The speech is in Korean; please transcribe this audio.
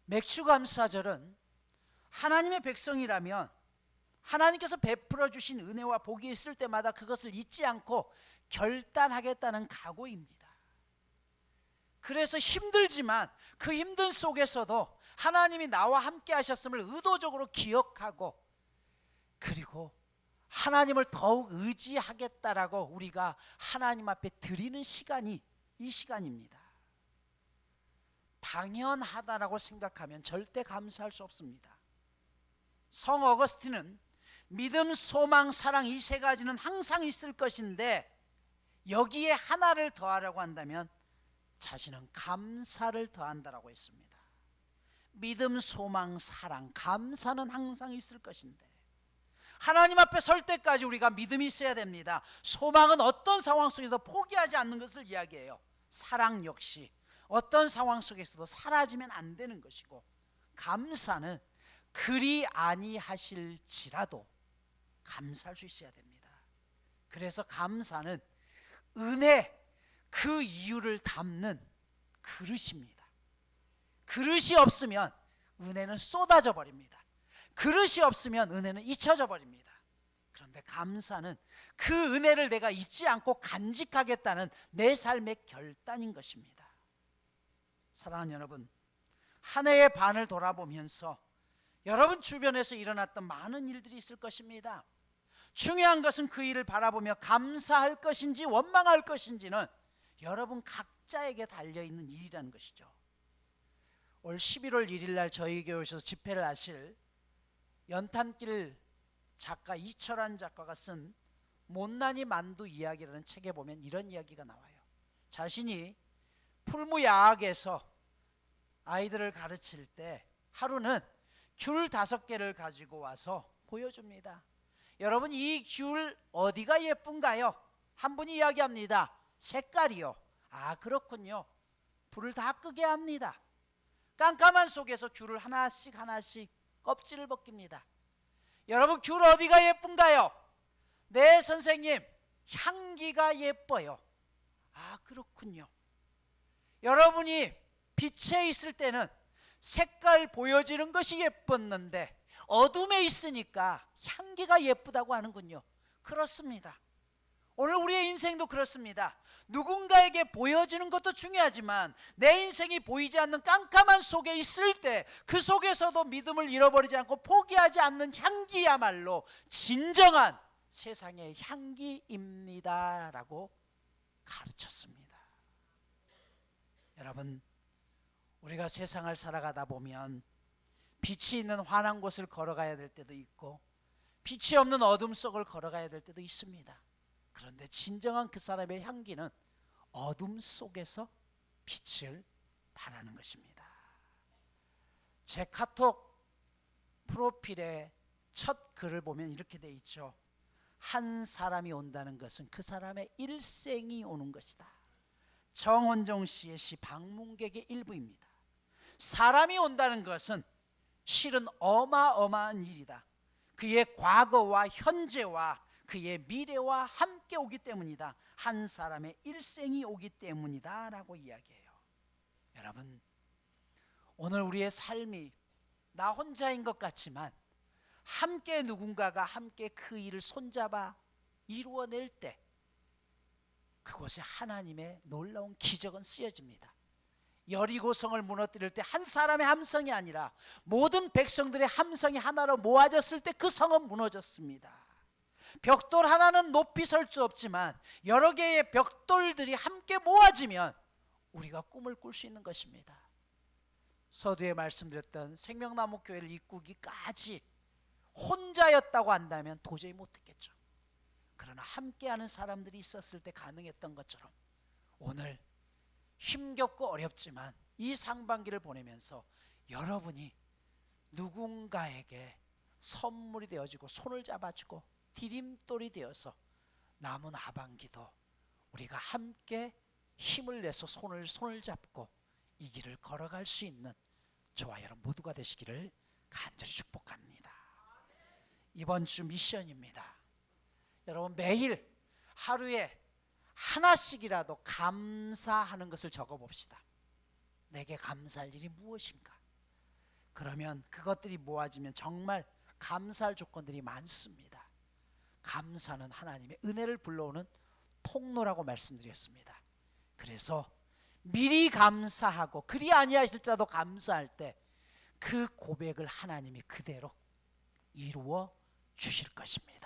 맥추감사절은 하나님의 백성이라면 하나님께서 베풀어 주신 은혜와 복이 있을 때마다 그것을 잊지 않고 결단하겠다는 각오입니다. 그래서 힘들지만 그 힘든 속에서도 하나님이 나와 함께 하셨음을 의도적으로 기억하고, 그리고 하나님을 더욱 의지하겠다라고 우리가 하나님 앞에 드리는 시간이 이 시간입니다. 당연하다라고 생각하면 절대 감사할 수 없습니다. 성 어거스틴은 믿음, 소망, 사랑 이 세 가지는 항상 있을 것인데 여기에 하나를 더하라고 한다면 자신은 감사를 더한다라고 했습니다. 믿음, 소망, 사랑, 감사는 항상 있을 것인데 하나님 앞에 설 때까지 우리가 믿음이 있어야 됩니다. 소망은 어떤 상황 속에서 포기하지 않는 것을 이야기해요. 사랑 역시 어떤 상황 속에서도 사라지면 안 되는 것이고, 감사는 그리 아니하실지라도 감사할 수 있어야 됩니다. 그래서 감사는 은혜, 그 이유를 담는 그릇입니다. 그릇이 없으면 은혜는 쏟아져 버립니다. 그릇이 없으면 은혜는 잊혀져 버립니다. 그런데 감사는 그 은혜를 내가 잊지 않고 간직하겠다는 내 삶의 결단인 것입니다. 사랑하는 여러분, 한 해의 반을 돌아보면서 여러분 주변에서 일어났던 많은 일들이 있을 것입니다. 중요한 것은 그 일을 바라보며 감사할 것인지 원망할 것인지는 여러분 각자에게 달려있는 일이라는 것이죠. 올 11월 1일 날 저희 교회 오셔서 집회를 하실 연탄길 작가 이철환 작가가 쓴 못난이 만두 이야기라는 책에 보면 이런 이야기가 나와요. 자신이 풀무야학에서 아이들을 가르칠 때 하루는 귤 5개를 가지고 와서 보여줍니다. 여러분, 이 귤 어디가 예쁜가요? 한 분이 이야기합니다. 색깔이요. 아, 그렇군요. 불을 다 끄게 합니다. 깜깜한 속에서 귤을 하나씩 껍질을 벗깁니다. 여러분, 귤 어디가 예쁜가요? 네, 선생님, 향기가 예뻐요. 아, 그렇군요. 여러분이 빛에 있을 때는 색깔 보여지는 것이 예뻤는데 어둠에 있으니까 향기가 예쁘다고 하는군요. 그렇습니다. 오늘 우리의 인생도 그렇습니다. 누군가에게 보여지는 것도 중요하지만 내 인생이 보이지 않는 깜깜한 속에 있을 때 그 속에서도 믿음을 잃어버리지 않고 포기하지 않는 향기야말로 진정한 세상의 향기입니다 라고 가르쳤습니다. 여러분, 우리가 세상을 살아가다 보면 빛이 있는 환한 곳을 걸어가야 될 때도 있고 빛이 없는 어둠 속을 걸어가야 될 때도 있습니다. 그런데 진정한 그 사람의 향기는 어둠 속에서 빛을 발하는 것입니다. 제 카톡 프로필의 첫 글을 보면 이렇게 돼 있죠. 한 사람이 온다는 것은 그 사람의 일생이 오는 것이다. 정원종 씨의 시 방문객의 일부입니다. 사람이 온다는 것은 실은 어마어마한 일이다. 그의 과거와 현재와 그의 미래와 함께 오기 때문이다. 한 사람의 일생이 오기 때문이다 라고 이야기해요. 여러분, 오늘 우리의 삶이 나 혼자인 것 같지만 함께 누군가가 함께 그 일을 손잡아 이루어낼 때 그곳에 하나님의 놀라운 기적은 쓰여집니다. 여리고성을 무너뜨릴 때 한 사람의 함성이 아니라 모든 백성들의 함성이 하나로 모아졌을 때 그 성은 무너졌습니다. 벽돌 하나는 높이 설 수 없지만 여러 개의 벽돌들이 함께 모아지면 우리가 꿈을 꿀 수 있는 것입니다. 서두에 말씀드렸던 생명나무 교회를 이꾸기까지 혼자였다고 한다면 도저히 못했겠죠. 그러나 함께하는 사람들이 있었을 때 가능했던 것처럼 오늘 힘겹고 어렵지만 이 상반기를 보내면서 여러분이 누군가에게 선물이 되어지고 손을 잡아주고 디딤돌이 되어서 남은 하반기도 우리가 함께 힘을 내서 손을 잡고 이 길을 걸어갈 수 있는 저와 여러분 모두가 되시기를 간절히 축복합니다. 이번 주 미션입니다. 여러분, 매일 하루에 하나씩이라도 감사하는 것을 적어봅시다. 내게 감사할 일이 무엇인가? 그러면 그것들이 모아지면 정말 감사할 조건들이 많습니다. 감사는 하나님의 은혜를 불러오는 통로라고 말씀드렸습니다. 그래서 미리 감사하고 그리 아니하실지라도 감사할 때 그 고백을 하나님이 그대로 이루어 주실 것입니다.